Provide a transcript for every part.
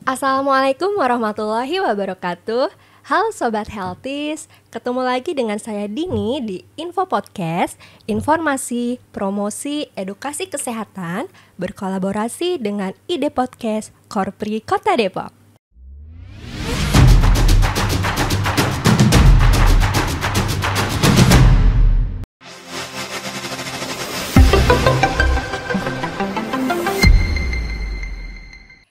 Assalamualaikum warahmatullahi wabarakatuh. Halo Sobat Healthies, ketemu lagi dengan saya Dini di Info Podcast, informasi, promosi, edukasi kesehatan, berkolaborasi dengan Ide Podcast Korpri Kota Depok.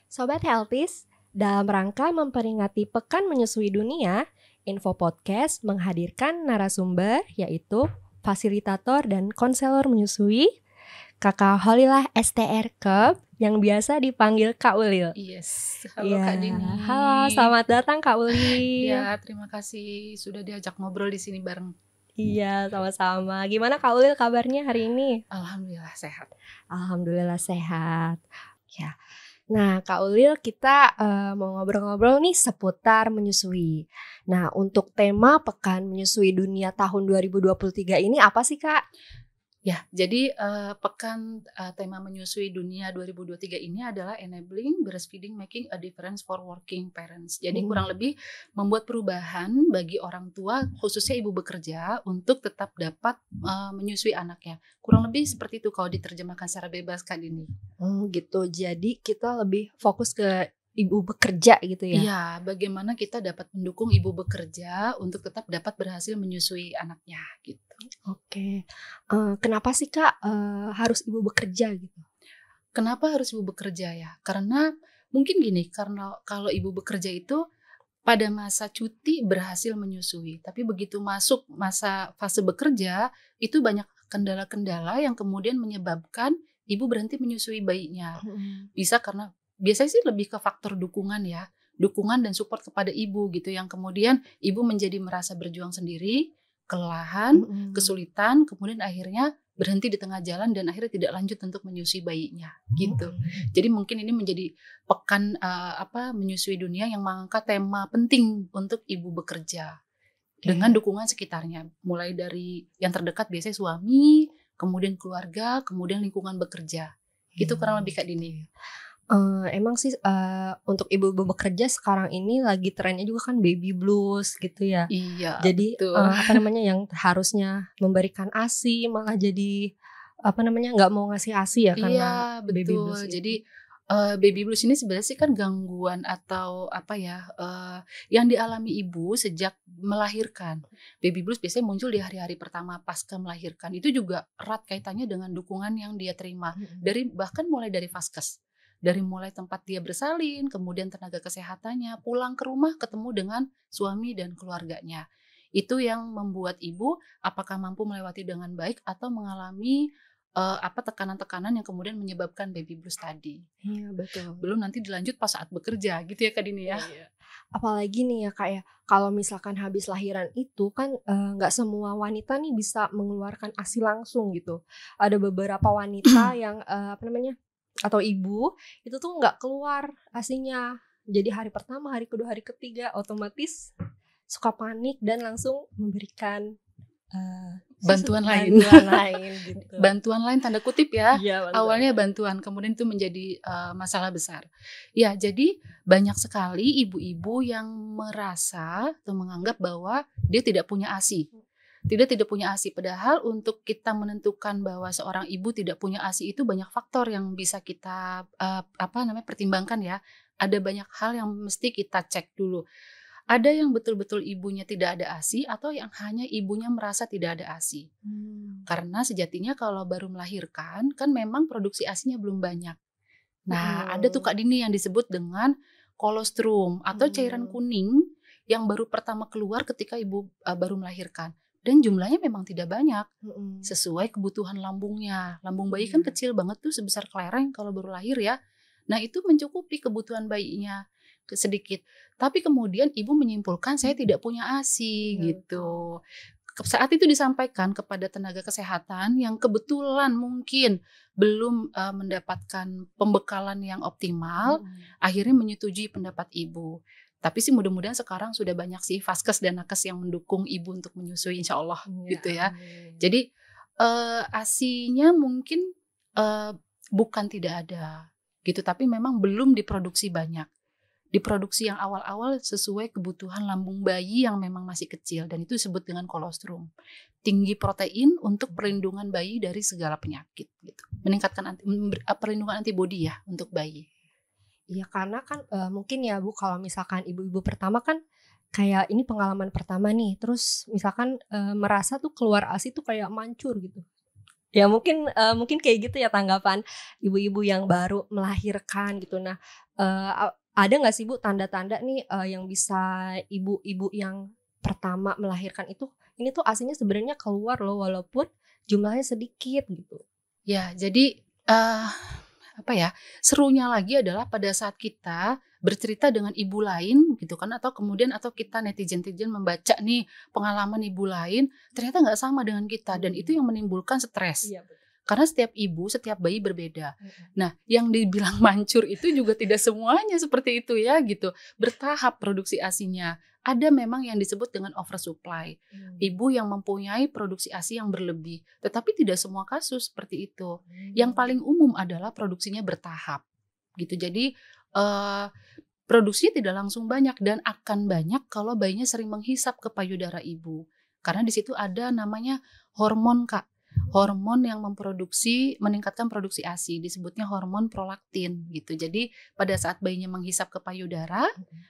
Sobat Healthies, dalam rangka memperingati Pekan Menyusui Dunia, Info Podcast menghadirkan narasumber yaitu fasilitator dan konselor menyusui, Kakak Holilah STR Cup yang biasa dipanggil Kak Ulil. Yes, halo Kak Dini. Halo, selamat datang Kak Ulil. Ya, terima kasih sudah diajak ngobrol di sini bareng. Iya, sama-sama. Gimana Kak Ulil kabarnya hari ini? Alhamdulillah sehat. Alhamdulillah sehat. Ya. Nah, Kak Ulil, kita mau ngobrol-ngobrol nih seputar menyusui. Nah, untuk tema Pekan Menyusui Dunia tahun 2023 ini apa sih, Kak? Ya, jadi Pekan tema Menyusui Dunia 2023 ini adalah Enabling Breastfeeding Making a Difference for Working Parents. Jadi kurang lebih membuat perubahan bagi orang tua, khususnya ibu bekerja, untuk tetap dapat menyusui anaknya. Kurang lebih seperti itu kalau diterjemahkan secara bebas, Kak Dini. Gitu. Jadi kita lebih fokus ke ibu bekerja gitu ya? Iya, bagaimana kita dapat mendukung ibu bekerja untuk tetap dapat berhasil menyusui anaknya gitu. Oke. Kenapa sih Kak harus ibu bekerja gitu? Kenapa harus ibu bekerja ya? Karena mungkin gini, karena kalau ibu bekerja itu pada masa cuti berhasil menyusui, tapi begitu masuk masa fase bekerja itu banyak kendala-kendala yang kemudian menyebabkan ibu berhenti menyusui bayinya. Bisa karena biasanya sih lebih ke faktor dukungan ya, dukungan dan support kepada ibu gitu, yang kemudian ibu menjadi merasa berjuang sendiri, kelelahan, kesulitan, kemudian akhirnya berhenti di tengah jalan dan akhirnya tidak lanjut untuk menyusui bayinya gitu. Jadi mungkin ini menjadi pekan menyusui dunia yang mengangkat tema penting untuk ibu bekerja dengan dukungan sekitarnya, mulai dari yang terdekat biasanya suami, kemudian keluarga, kemudian lingkungan bekerja. Gitu kurang lebih Kak Dini. Emang sih untuk ibu-ibu bekerja sekarang ini lagi trennya juga kan baby blues gitu ya. Iya. Jadi yang harusnya memberikan ASI malah jadi nggak mau ngasih ASI ya karena baby blues. Jadi baby blues ini sebenarnya sih kan gangguan atau yang dialami ibu sejak melahirkan. Baby blues biasanya muncul di hari-hari pertama pasca melahirkan. Itu juga erat kaitannya dengan dukungan yang dia terima bahkan mulai dari vaskes. Dari mulai tempat dia bersalin, kemudian tenaga kesehatannya, pulang ke rumah ketemu dengan suami dan keluarganya. Itu yang membuat ibu apakah mampu melewati dengan baik atau mengalami tekanan-tekanan yang kemudian menyebabkan baby blues tadi. Iya, betul. Belum nanti dilanjut pas saat bekerja gitu ya Kak Dini ya. Iya. Apalagi nih ya Kak ya, kalau misalkan habis lahiran itu kan nggak semua wanita nih bisa mengeluarkan ASI langsung gitu. Ada beberapa wanita yang atau ibu itu tuh nggak keluar ASInya. Jadi hari pertama, hari kedua, hari ketiga otomatis suka panik dan langsung memberikan bantuan lain gitu. Bantuan lain tanda kutip ya. Awalnya bantuan, kemudian itu menjadi masalah besar. Ya, jadi banyak sekali ibu-ibu yang merasa atau menganggap bahwa dia tidak punya ASI. Tidak punya ASI, padahal untuk kita menentukan bahwa seorang ibu tidak punya ASI itu banyak faktor yang bisa kita pertimbangkan ya. Ada banyak hal yang mesti kita cek dulu. Ada yang betul-betul ibunya tidak ada ASI atau yang hanya ibunya merasa tidak ada ASI. Karena sejatinya kalau baru melahirkan kan memang produksi ASInya belum banyak. Nah, ada tuh Kak Dini yang disebut dengan kolostrum atau cairan kuning yang baru pertama keluar ketika ibu baru melahirkan. Dan jumlahnya memang tidak banyak, sesuai kebutuhan lambungnya. Lambung bayi kan kecil banget tuh, sebesar kelereng kalau baru lahir ya. Nah itu mencukupi kebutuhan bayinya sedikit. Tapi kemudian ibu menyimpulkan saya tidak punya ASI gitu. Saat itu disampaikan kepada tenaga kesehatan yang kebetulan mungkin belum mendapatkan pembekalan yang optimal, akhirnya menyetujui pendapat ibu. Tapi sih mudah-mudahan sekarang sudah banyak sih vaskes dan nakes yang mendukung ibu untuk menyusui insya Allah gitu ya. Jadi ASI-nya mungkin bukan tidak ada gitu, tapi memang belum diproduksi banyak. diproduksi yang awal-awal sesuai kebutuhan lambung bayi yang memang masih kecil, dan itu disebut dengan kolostrum. Tinggi protein untuk perlindungan bayi dari segala penyakit gitu. Meningkatkan perlindungan antibodi ya untuk bayi. Iya, karena kan mungkin ya Bu, kalau misalkan ibu-ibu pertama kan kayak ini pengalaman pertama nih, terus misalkan merasa tuh keluar ASI tuh kayak mancur gitu. Ya mungkin kayak gitu ya tanggapan ibu-ibu yang baru melahirkan gitu. Nah, ada nggak sih Bu tanda-tanda nih yang bisa ibu-ibu yang pertama melahirkan itu, ini tuh ASINya sebenarnya keluar loh walaupun jumlahnya sedikit gitu? Ya, jadi apa ya, serunya lagi adalah pada saat kita bercerita dengan ibu lain gitu kan, atau kita netizen membaca nih pengalaman ibu lain, ternyata nggak sama dengan kita, dan itu yang menimbulkan stres. Iya, betul. Karena setiap ibu, setiap bayi berbeda. Nah, yang dibilang mancur itu juga tidak semuanya seperti itu ya gitu. Bertahap produksi ASINya. Ada memang yang disebut dengan oversupply. Ibu yang mempunyai produksi ASI yang berlebih. Tetapi tidak semua kasus seperti itu. Yang paling umum adalah produksinya bertahap. Gitu. Jadi produksinya tidak langsung banyak, dan akan banyak kalau bayinya sering menghisap ke payudara ibu. Karena di situ ada namanya hormon, Kak. Hormon yang meningkatkan produksi ASI, disebutnya hormon prolaktin gitu. Jadi pada saat bayinya menghisap ke payudara,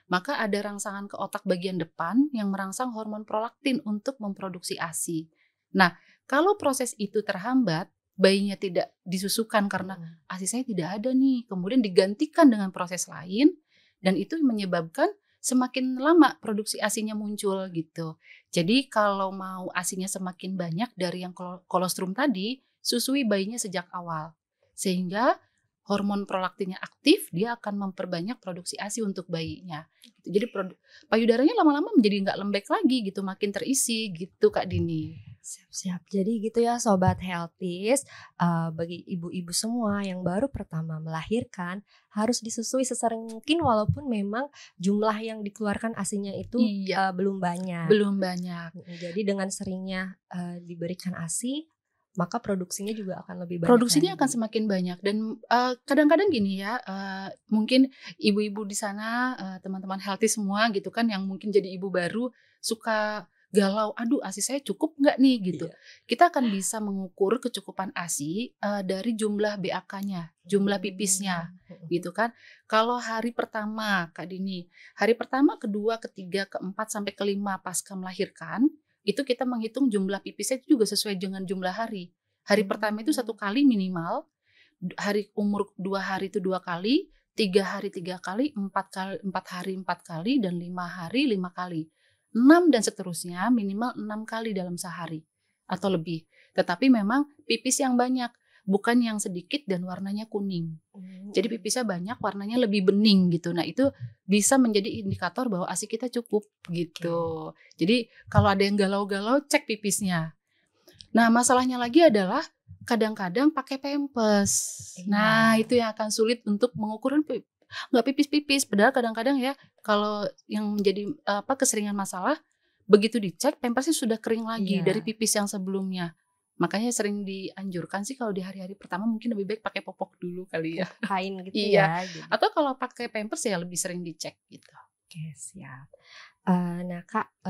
maka ada rangsangan ke otak bagian depan yang merangsang hormon prolaktin untuk memproduksi ASI. Nah, kalau proses itu terhambat, bayinya tidak disusukan karena ASI saya tidak ada nih, kemudian digantikan dengan proses lain, dan itu menyebabkan semakin lama produksi ASINya muncul gitu. Jadi kalau mau ASINya semakin banyak dari yang kolostrum tadi, susui bayinya sejak awal. Sehingga hormon prolaktinnya aktif, dia akan memperbanyak produksi ASI untuk bayinya. Jadi payudaranya lama-lama menjadi nggak lembek lagi gitu, makin terisi gitu Kak Dini. Siap-siap. Jadi gitu ya Sobat Healthies, bagi ibu-ibu semua yang baru pertama melahirkan harus disusui sesering mungkin walaupun memang jumlah yang dikeluarkan ASINya itu belum banyak. Belum banyak. Jadi dengan seringnya diberikan ASI, maka produksinya juga akan lebih banyak. Produksinya akan semakin banyak, dan kadang-kadang gini ya, mungkin ibu-ibu di sana, teman-teman healthy semua gitu kan, yang mungkin jadi ibu baru suka galau, aduh ASI saya cukup nggak nih gitu. Kita akan bisa mengukur kecukupan ASI dari jumlah BAK-nya, jumlah pipisnya gitu kan. Kalau hari pertama Kak Dini, hari pertama, kedua, ketiga, keempat sampai kelima pasca melahirkan, itu kita menghitung jumlah pipisnya itu juga sesuai dengan jumlah hari. Hari pertama itu 1 kali minimal, hari umur 2 hari itu 2 kali, 3 hari 3 kali, 4 hari 4 kali, dan 5 hari 5 kali. 6 dan seterusnya minimal 6 kali dalam sehari atau lebih. Tetapi memang pipis yang banyak, bukan yang sedikit dan warnanya kuning. Jadi pipisnya banyak, warnanya lebih bening gitu. Nah itu bisa menjadi indikator bahwa ASI kita cukup gitu. Jadi kalau ada yang galau-galau, cek pipisnya. Nah masalahnya lagi adalah kadang-kadang pakai pampers. Nah itu yang akan sulit untuk mengukur nggak pipis-pipis, padahal kadang-kadang ya kalau yang menjadi keseringan masalah, begitu dicek pampersnya sudah kering lagi dari pipis yang sebelumnya. Makanya sering dianjurkan sih kalau di hari-hari pertama mungkin lebih baik pakai popok dulu kali ya. Kain gitu ya. Gitu. Atau kalau pakai pampers ya lebih sering dicek gitu. Oke, siap. Nah Kak,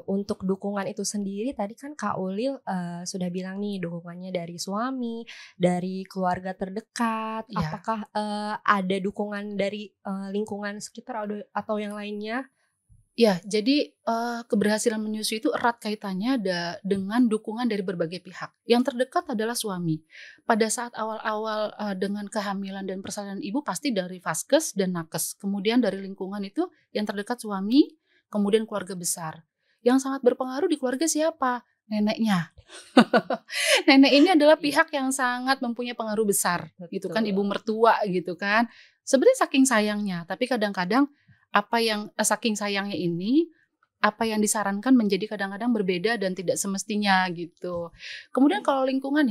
untuk dukungan itu sendiri tadi kan Kak Ulil sudah bilang nih dukungannya dari suami, dari keluarga terdekat. Apakah ada dukungan dari lingkungan sekitar atau yang lainnya? Ya, jadi keberhasilan menyusui itu erat kaitannya dengan dukungan dari berbagai pihak. Yang terdekat adalah suami. Pada saat awal-awal dengan kehamilan dan persalinan ibu pasti dari Vaskes dan Nakes. Kemudian dari lingkungan itu yang terdekat suami, kemudian keluarga besar. Yang sangat berpengaruh di keluarga siapa? Neneknya. Nenek ini adalah pihak yang sangat mempunyai pengaruh besar. Gitu kan, ibu mertua gitu kan. Sebenarnya saking sayangnya, tapi kadang-kadang apa yang saking sayangnya ini, apa yang disarankan menjadi kadang-kadang berbeda dan tidak semestinya gitu. Kemudian kalau lingkungan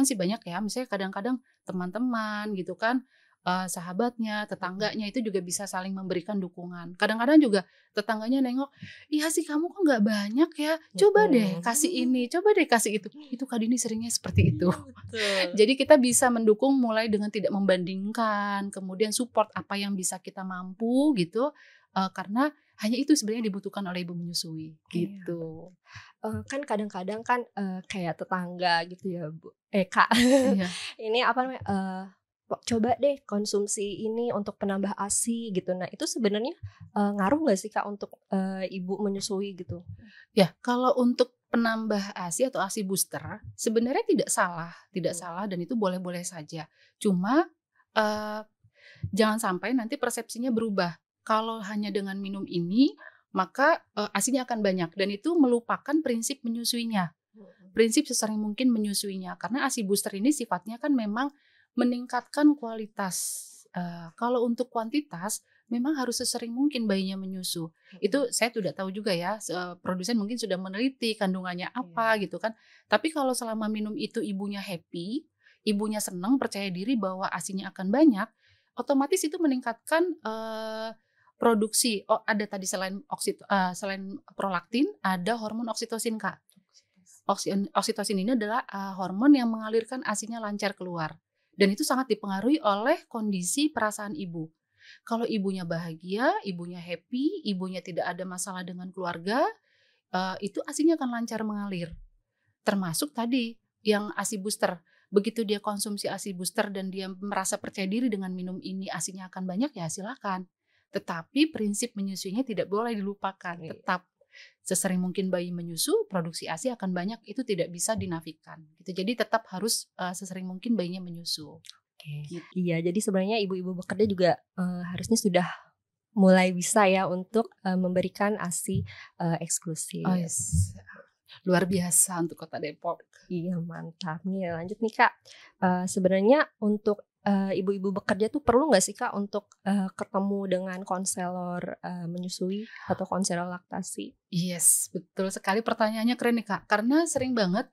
sih banyak ya, misalnya kadang-kadang teman-teman gitu kan, sahabatnya, tetangganya itu juga bisa saling memberikan dukungan. Kadang-kadang juga tetangganya nengok, iya sih kamu kok nggak banyak ya, coba deh kasih ini, coba deh kasih itu. Itu Kak Dini seringnya seperti itu. Jadi kita bisa mendukung mulai dengan tidak membandingkan, kemudian support apa yang bisa kita mampu gitu, karena hanya itu sebenarnya dibutuhkan oleh ibu menyusui gitu. Kan kadang-kadang kan kayak tetangga gitu ya Bu, Kak. Iya. Ini apa namanya? Coba deh konsumsi ini untuk penambah ASI gitu. Nah itu sebenarnya ngaruh nggak sih Kak untuk ibu menyusui gitu? Ya kalau untuk penambah ASI atau ASI booster sebenarnya tidak salah dan itu boleh-boleh saja. Cuma jangan sampai nanti persepsinya berubah. Kalau hanya dengan minum ini maka ASINya akan banyak dan itu melupakan prinsip menyusuinya. Prinsip sesering mungkin menyusuinya karena ASI booster ini sifatnya kan memang meningkatkan kualitas. Kalau untuk kuantitas, memang harus sesering mungkin bayinya menyusu. Itu saya tidak tahu juga ya. Produsen mungkin sudah meneliti kandungannya apa gitu kan. Tapi kalau selama minum itu ibunya happy, ibunya senang, percaya diri bahwa ASINya akan banyak, otomatis itu meningkatkan produksi. Oh, ada tadi selain prolaktin, ada hormon oksitosin Kak. Oksitosin ini adalah hormon yang mengalirkan ASINya lancar keluar. Dan itu sangat dipengaruhi oleh kondisi perasaan ibu. Kalau ibunya bahagia, ibunya happy, ibunya tidak ada masalah dengan keluarga, itu ASINya akan lancar mengalir. Termasuk tadi yang ASI booster. Begitu dia konsumsi ASI booster dan dia merasa percaya diri dengan minum ini ASINya akan banyak, ya silakan. Tetapi prinsip menyusuinya tidak boleh dilupakan. Tetap sesering mungkin bayi menyusu, produksi ASI akan banyak, itu tidak bisa dinafikan. Gitu. Jadi tetap harus sesering mungkin bayinya menyusu. Gitu. Iya, jadi sebenarnya ibu-ibu bekerja juga harusnya sudah mulai bisa ya untuk memberikan ASI eksklusif. Oh, yes. Luar biasa untuk Kota Depok. Iya, mantap. Nih lanjut nih Kak. Sebenarnya untuk ibu-ibu bekerja tuh perlu nggak sih Kak untuk ketemu dengan konselor menyusui atau konselor laktasi? Yes, betul sekali, pertanyaannya keren nih Kak. Karena sering banget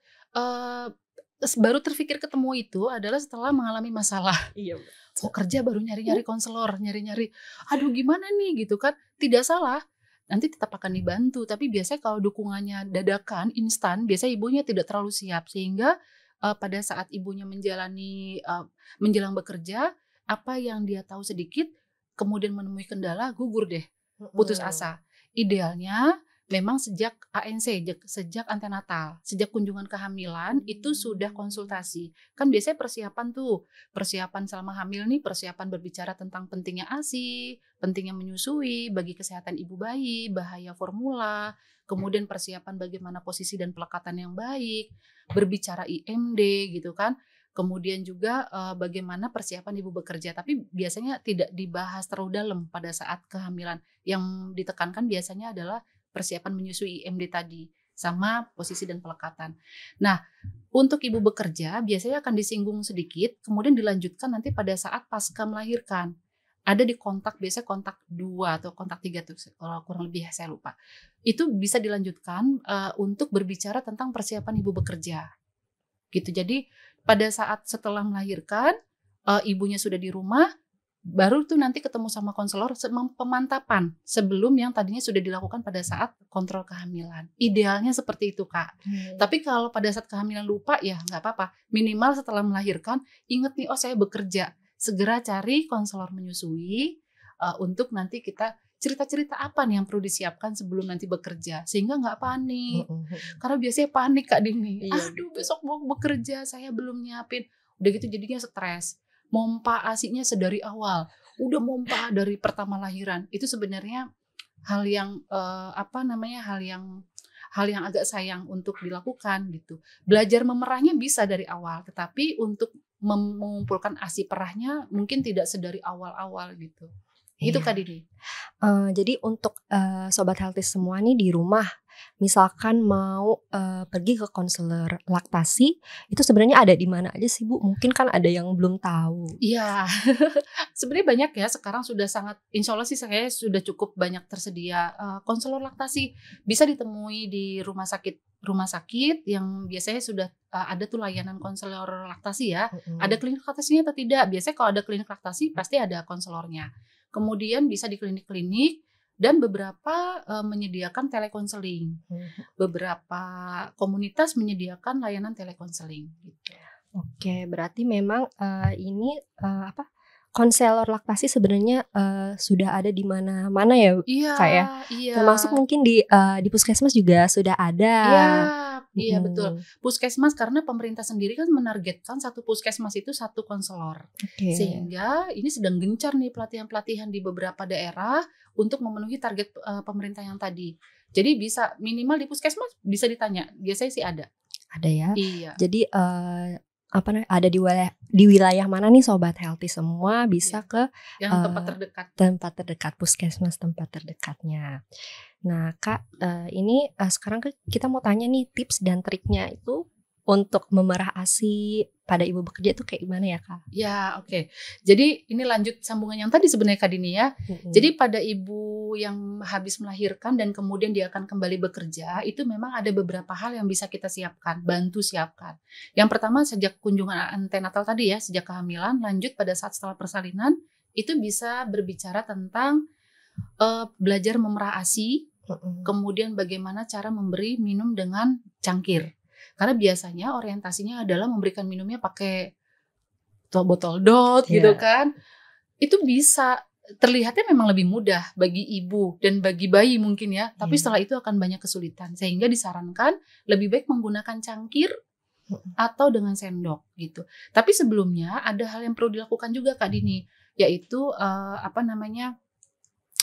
baru terpikir ketemu itu adalah setelah mengalami masalah. Iya. Mau kerja baru nyari-nyari konselor, nyari-nyari. Aduh gimana nih gitu kan? Tidak salah. Nanti tetap akan dibantu. Tapi biasanya kalau dukungannya dadakan, instan, biasanya ibunya tidak terlalu siap sehingga pada saat ibunya menjelang bekerja, apa yang dia tahu sedikit, kemudian menemui kendala, gugur deh, putus asa. Idealnya memang sejak ANC, sejak antenatal, sejak kunjungan kehamilan itu sudah konsultasi. Kan biasanya persiapan selama hamil nih, persiapan berbicara tentang pentingnya ASI, pentingnya menyusui, bagi kesehatan ibu bayi, bahaya formula, kemudian persiapan bagaimana posisi dan pelekatan yang baik, berbicara IMD gitu kan. Kemudian juga bagaimana persiapan ibu bekerja, tapi biasanya tidak dibahas terlalu dalam pada saat kehamilan. Yang ditekankan biasanya adalah persiapan menyusui IMD tadi, sama posisi dan pelekatan. Nah, untuk ibu bekerja biasanya akan disinggung sedikit, kemudian dilanjutkan nanti pada saat pasca melahirkan. Ada di kontak, biasanya kontak 2 atau kontak 3 tuh, kalau kurang lebih saya lupa. Itu bisa dilanjutkan untuk berbicara tentang persiapan ibu bekerja. Gitu. Jadi pada saat setelah melahirkan, ibunya sudah di rumah, baru tuh nanti ketemu sama konselor pemantapan sebelum yang tadinya sudah dilakukan pada saat kontrol kehamilan. Idealnya seperti itu Kak. Tapi kalau pada saat kehamilan lupa ya nggak apa-apa. Minimal setelah melahirkan inget nih, oh saya bekerja. Segera cari konselor menyusui untuk nanti kita cerita-cerita apa nih yang perlu disiapkan sebelum nanti bekerja. Sehingga nggak panik. Karena biasanya panik Kak Dini. Aduh besok mau bekerja saya belum nyiapin. Udah gitu jadinya stres. Mompa ASINya sedari awal, udah mompa dari pertama lahiran, itu sebenarnya hal yang hal yang agak sayang untuk dilakukan gitu. Belajar memerahnya bisa dari awal, tetapi untuk mengumpulkan ASI perahnya mungkin tidak sedari awal-awal gitu. Itu Kak Dini. Jadi untuk Sobat Healthy semua nih di rumah, misalkan mau pergi ke konselor laktasi, itu sebenarnya ada di mana aja sih Bu? Mungkin kan ada yang belum tahu. Iya, sebenarnya banyak ya sekarang sudah sangat, insya Allah sih saya sudah cukup banyak tersedia konselor laktasi. Bisa ditemui di rumah sakit yang biasanya sudah ada tuh layanan konselor laktasi ya. Ada klinik laktasinya atau tidak? Biasanya kalau ada klinik laktasi pasti ada konselornya. Kemudian bisa di klinik-klinik dan beberapa menyediakan telekonseling. Beberapa komunitas menyediakan layanan telekonseling gitu. Oke, berarti memang ini konselor laktasi sebenarnya sudah ada di mana-mana ya, Kak ya? Iya. Termasuk mungkin di puskesmas juga sudah ada. Iya betul. Puskesmas, karena pemerintah sendiri kan menargetkan satu puskesmas itu satu konselor. Sehingga ini sedang gencar nih pelatihan-pelatihan di beberapa daerah untuk memenuhi target pemerintah yang tadi. Jadi bisa minimal di puskesmas bisa ditanya. Biasanya sih ada. Ada ya. Iya. Jadi ada di wilayah mana nih Sobat Healthy semua bisa ke yang tempat terdekat puskesmas tempat terdekatnya. Nah Kak, ini sekarang kita mau tanya nih tips dan triknya itu untuk memerah ASI pada ibu bekerja itu kayak gimana ya Kak? Ya oke. Jadi ini lanjut sambungan yang tadi sebenarnya Kak Dini ya. Jadi pada ibu yang habis melahirkan dan kemudian dia akan kembali bekerja, itu memang ada beberapa hal yang bisa kita siapkan, bantu siapkan. Yang pertama sejak kunjungan antenatal tadi ya, sejak kehamilan, lanjut pada saat setelah persalinan, itu bisa berbicara tentang belajar memerah ASI, kemudian bagaimana cara memberi minum dengan cangkir. Karena biasanya orientasinya adalah memberikan minumnya pakai botol dot gitu kan. Itu bisa terlihatnya memang lebih mudah bagi ibu dan bagi bayi mungkin ya. Tapi setelah itu akan banyak kesulitan. Sehingga disarankan lebih baik menggunakan cangkir atau dengan sendok gitu. Tapi sebelumnya ada hal yang perlu dilakukan juga Kak Dini. Yaitu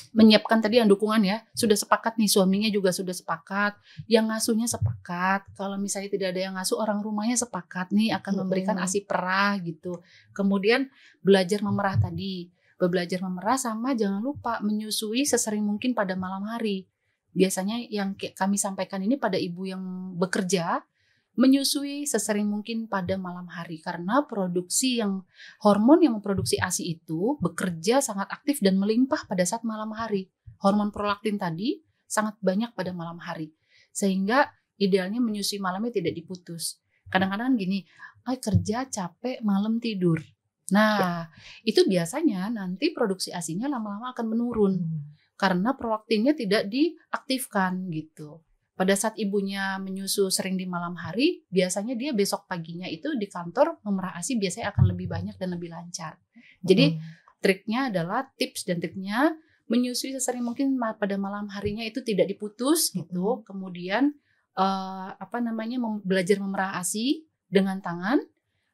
menyiapkan tadi yang dukungan ya, sudah sepakat nih suaminya juga sudah sepakat, yang ngasuhnya sepakat, kalau misalnya tidak ada yang ngasuh orang rumahnya sepakat nih akan memberikan ASI perah gitu. Kemudian belajar memerah tadi, belajar memerah sama jangan lupa menyusui sesering mungkin pada malam hari. Biasanya yang kami sampaikan ini pada ibu yang bekerja, menyusui sesering mungkin pada malam hari karena hormon yang memproduksi ASI itu bekerja sangat aktif dan melimpah pada saat malam hari. Hormon prolaktin tadi sangat banyak pada malam hari. Sehingga idealnya menyusui malamnya tidak diputus. Kadang-kadang gini, kerja capek malam tidur. Nah, itu biasanya nanti produksi ASINya lama-lama akan menurun karena prolaktinnya tidak diaktifkan gitu. Pada saat ibunya menyusu sering di malam hari, biasanya dia besok paginya itu di kantor memerah ASI biasanya akan lebih banyak dan lebih lancar. Jadi triknya adalah tips dan triknya menyusui sesering mungkin pada malam harinya itu tidak diputus gitu. Kemudian belajar memerah ASI dengan tangan.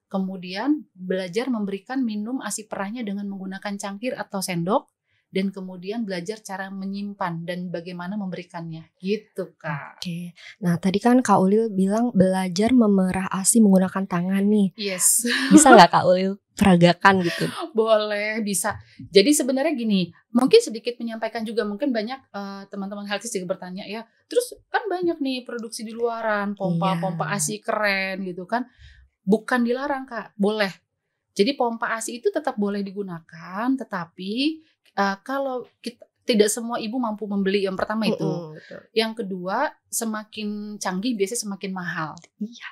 Kemudian belajar memberikan minum ASI perahnya dengan menggunakan cangkir atau sendok. Dan kemudian belajar cara menyimpan dan bagaimana memberikannya gitu Kak. Oke. Nah tadi kan Kak Ulil bilang belajar memerah ASI menggunakan tangan nih. Yes. Bisa nggak Kak Ulil peragakan gitu? Boleh, bisa. Jadi sebenarnya gini, mungkin sedikit menyampaikan juga, mungkin banyak teman-teman healthy juga bertanya ya, terus kan banyak nih produksi di luaran, pompa ASI keren gitu kan. Bukan dilarang Kak, boleh. Jadi pompa ASI itu tetap boleh digunakan, tetapi kalau tidak semua ibu mampu membeli, yang pertama itu. Yang kedua, semakin canggih biasanya semakin mahal. Iya.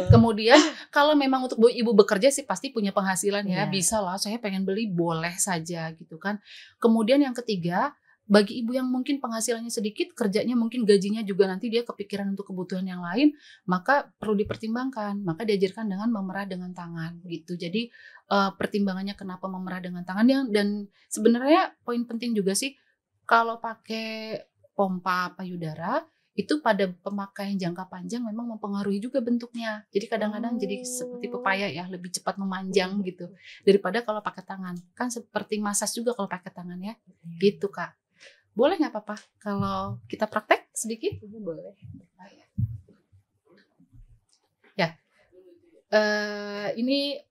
Kemudian kalau memang untuk ibu bekerja sih pasti punya penghasilan ya, bisa lah saya pengen beli, boleh saja gitu kan. Kemudian yang ketiga, bagi ibu yang mungkin penghasilannya sedikit, kerjanya mungkin gajinya juga nanti dia kepikiran untuk kebutuhan yang lain, maka perlu dipertimbangkan. Maka diajarkan dengan memerah dengan tangan gitu. Jadi pertimbangannya kenapa memerah dengan tangan dan sebenarnya poin penting juga sih kalau pakai pompa payudara itu pada pemakaian jangka panjang memang mempengaruhi juga bentuknya. Jadi kadang-kadang jadi seperti pepaya ya, lebih cepat memanjang gitu daripada kalau pakai tangan. Kan seperti masas juga kalau pakai tangan ya. Gitu Kak. Boleh nggak apa-apa kalau kita praktek sedikit? Boleh. Ya, ini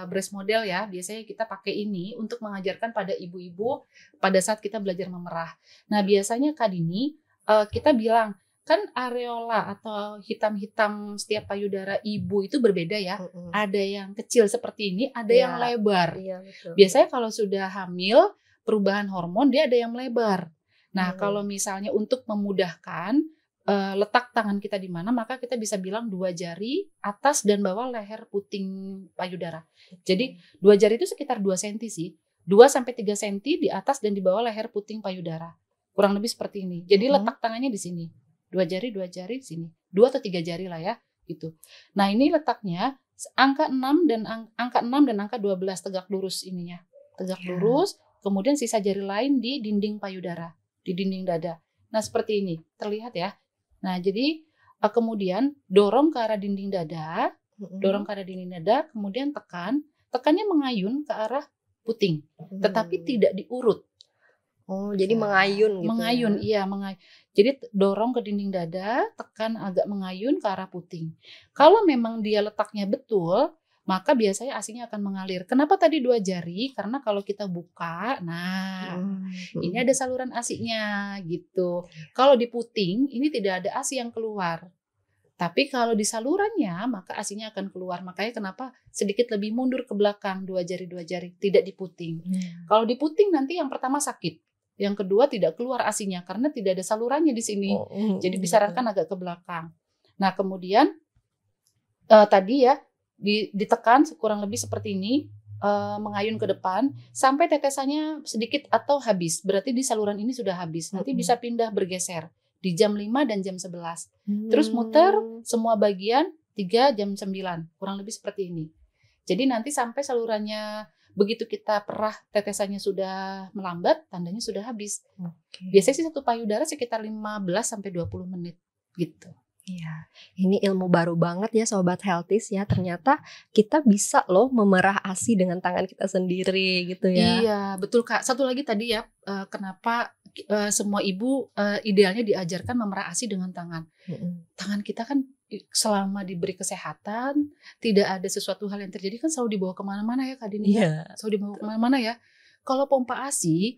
breast model ya, biasanya kita pakai ini untuk mengajarkan pada ibu-ibu pada saat kita belajar memerah. Nah biasanya Kak Dini, kita bilang kan areola atau hitam-hitam setiap payudara ibu itu berbeda ya. Ada yang kecil seperti ini, ada yang lebar. Betul. Biasanya kalau sudah hamil, perubahan hormon dia ada yang melebar. Nah kalau misalnya untuk memudahkan letak tangan kita di mana, maka kita bisa bilang 2 jari atas dan bawah leher puting payudara. Jadi 2 jari itu sekitar 2 cm sih. 2-3 cm di atas dan di bawah leher puting payudara. Kurang lebih seperti ini. Jadi letak tangannya di sini. 2 jari di sini. 2 atau 3 jari lah ya, gitu. Nah, ini letaknya angka 6 dan angka 12 tegak lurus ininya. Tegak lurus, kemudian sisa jari lain di dinding payudara, di dinding dada. Nah, seperti ini. Terlihat ya. Nah, jadi kemudian dorong ke arah dinding dada, kemudian tekannya mengayun ke arah puting, tetapi tidak diurut. Oh, jadi mengayun gitu. Mengayun, iya, mengayun. Jadi dorong ke dinding dada, tekan agak mengayun ke arah puting. Kalau memang dia letaknya betul, maka biasanya ASINYA akan mengalir. Kenapa tadi 2 jari? Karena kalau kita buka, nah ini ada saluran ASINYA gitu. Kalau di puting, ini tidak ada ASI yang keluar. Tapi kalau di salurannya, maka ASINYA akan keluar. Makanya kenapa sedikit lebih mundur ke belakang, 2 jari, tidak di puting. Kalau di puting nanti yang pertama sakit. Yang kedua tidak keluar ASINYA karena tidak ada salurannya di sini. Jadi disarankan agak ke belakang. Nah kemudian tadi ya ditekan kurang lebih seperti ini, mengayun ke depan sampai tetesannya sedikit atau habis. Berarti di saluran ini sudah habis. Nanti bisa pindah bergeser di jam 5 dan jam 11. Terus muter semua bagian 3 jam 9. Kurang lebih seperti ini. Jadi nanti sampai salurannya begitu kita perah tetesannya sudah melambat, tandanya sudah habis. Biasanya sih satu payudara sekitar 15-20 menit gitu. Iya, ini ilmu baru banget ya Sobat Healthies ya. Ternyata kita bisa loh memerah ASI dengan tangan kita sendiri gitu ya. Iya, betul Kak. Satu lagi tadi ya, kenapa semua ibu idealnya diajarkan memerah ASI dengan tangan. Tangan kita kan selama diberi kesehatan, tidak ada sesuatu hal yang terjadi kan selalu dibawa kemana-mana ya Kak Dini ya. Selalu dibawa kemana-mana ya. Kalau pompa ASI,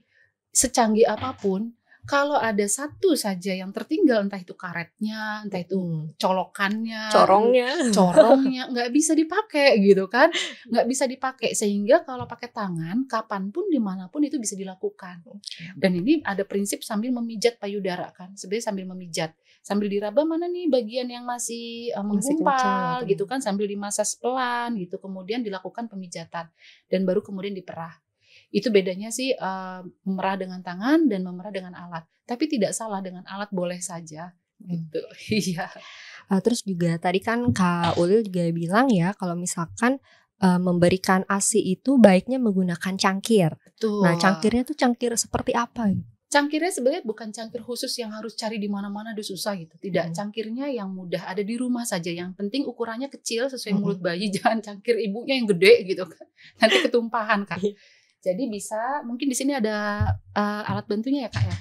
secanggih apapun, kalau ada satu saja yang tertinggal, entah itu karetnya, entah itu colokannya, corongnya, nggak bisa dipakai gitu kan, nggak bisa dipakai. Sehingga kalau pakai tangan, kapanpun, dimanapun itu bisa dilakukan. Dan ini ada prinsip sambil memijat payudara kan, sebenarnya sambil memijat, sambil diraba mana nih bagian yang masih menggumpal gitu kan, sambil dimasas pelan gitu, kemudian dilakukan pemijatan dan baru kemudian diperah. Itu bedanya sih memerah dengan tangan dan memerah dengan alat. Tapi tidak salah, dengan alat boleh saja gitu. Iya. Terus juga tadi kan Kak Ulil juga bilang ya kalau misalkan memberikan ASI itu baiknya menggunakan cangkir. Betul. Nah, cangkirnya tuh cangkir seperti apa? Cangkirnya sebenarnya bukan cangkir khusus yang harus cari di mana-mana, udah susah gitu. Tidak, cangkirnya yang mudah ada di rumah saja. Yang penting ukurannya kecil sesuai mulut bayi, jangan cangkir ibunya yang gede gitu kan. Nanti ketumpahan Kak. Jadi bisa, mungkin di sini ada alat bantunya ya Kak ya.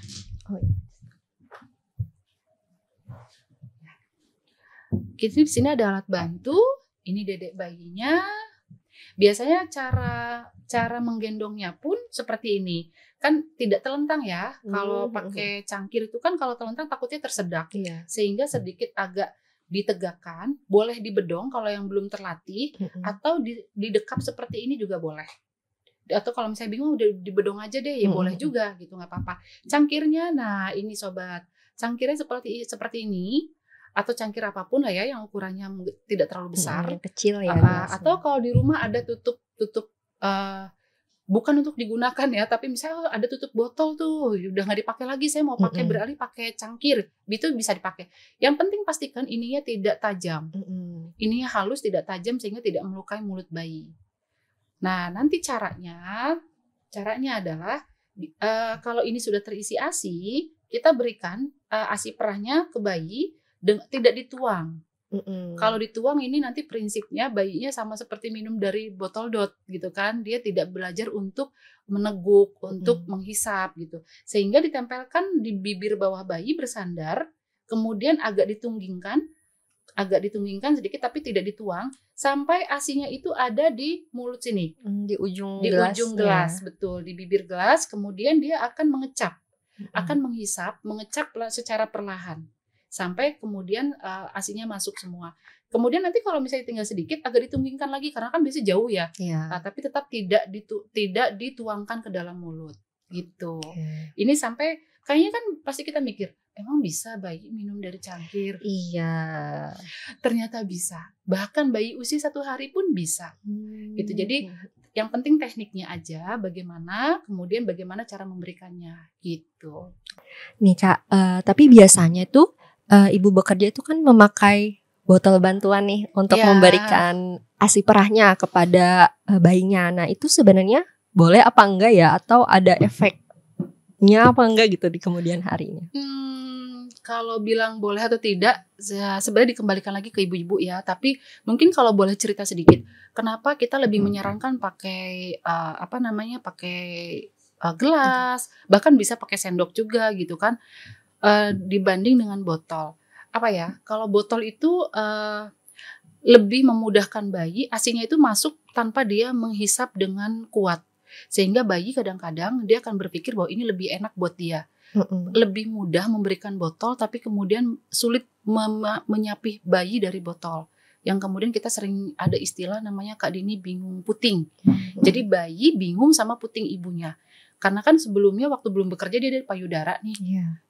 Di sini ada alat bantu. Ini dedek bayinya. Biasanya cara menggendongnya pun seperti ini. Kan tidak telentang ya. Kalau pakai cangkir itu kan kalau telentang takutnya tersedak. Sehingga sedikit agak ditegakkan. Boleh dibedong kalau yang belum terlatih. Atau didekap seperti ini juga boleh. Atau kalau misalnya bingung udah dibedong aja deh ya boleh juga gitu, nggak apa-apa. Cangkirnya, nah ini sobat, cangkirnya seperti ini atau cangkir apapun lah ya yang ukurannya tidak terlalu besar, kecil ya. Atau kalau di rumah ada tutup bukan untuk digunakan ya, tapi misalnya ada tutup botol tuh udah nggak dipakai lagi, saya mau pakai beralih pakai cangkir, itu bisa dipakai. Yang penting pastikan ininya tidak tajam, ininya halus tidak tajam sehingga tidak melukai mulut bayi. Nah, nanti caranya adalah kalau ini sudah terisi ASI, kita berikan ASI perahnya ke bayi tidak dituang. Kalau dituang ini nanti prinsipnya bayinya sama seperti minum dari botol dot gitu kan, dia tidak belajar untuk meneguk, untuk menghisap gitu. Sehingga ditempelkan di bibir bawah bayi bersandar, kemudian agak ditunggingkan agak ditunggingkan sedikit tapi tidak dituang sampai ASI-nya itu ada di mulut sini, di ujung gelas, betul, di bibir gelas. Kemudian dia akan mengecap, akan menghisap, mengecap secara perlahan sampai kemudian ASI-nya masuk semua. Kemudian nanti kalau misalnya tinggal sedikit agak ditunggingkan lagi karena kan biasanya jauh ya. Nah, tapi tetap tidak dituangkan ke dalam mulut gitu. Ini sampai kayaknya kan pasti kita mikir, emang bisa bayi minum dari cangkir? Iya. Ternyata bisa. Bahkan bayi usia 1 hari pun bisa. Gitu. Jadi yang penting tekniknya aja, bagaimana cara memberikannya gitu. Nih Kak, tapi biasanya tuh ibu bekerja itu kan memakai botol bantuan nih untuk memberikan ASI perahnya kepada bayinya. Nah itu sebenarnya boleh apa enggak ya? Atau ada efeknya apa enggak gitu di kemudian harinya? Kalau bilang boleh atau tidak, sebenarnya dikembalikan lagi ke ibu-ibu ya. Tapi mungkin kalau boleh cerita sedikit, kenapa kita lebih menyarankan pakai pakai gelas, bahkan bisa pakai sendok juga gitu kan, dibanding dengan botol. Kalau botol itu lebih memudahkan bayi, ASI-nya itu masuk tanpa dia menghisap dengan kuat. Sehingga bayi kadang-kadang dia akan berpikir bahwa ini lebih enak buat dia. Lebih mudah memberikan botol tapi kemudian sulit menyapih bayi dari botol. Yang kemudian kita sering ada istilah namanya Kak Dini bingung puting. Jadi bayi bingung sama puting ibunya. Karena kan sebelumnya waktu belum bekerja dia dari payudara nih.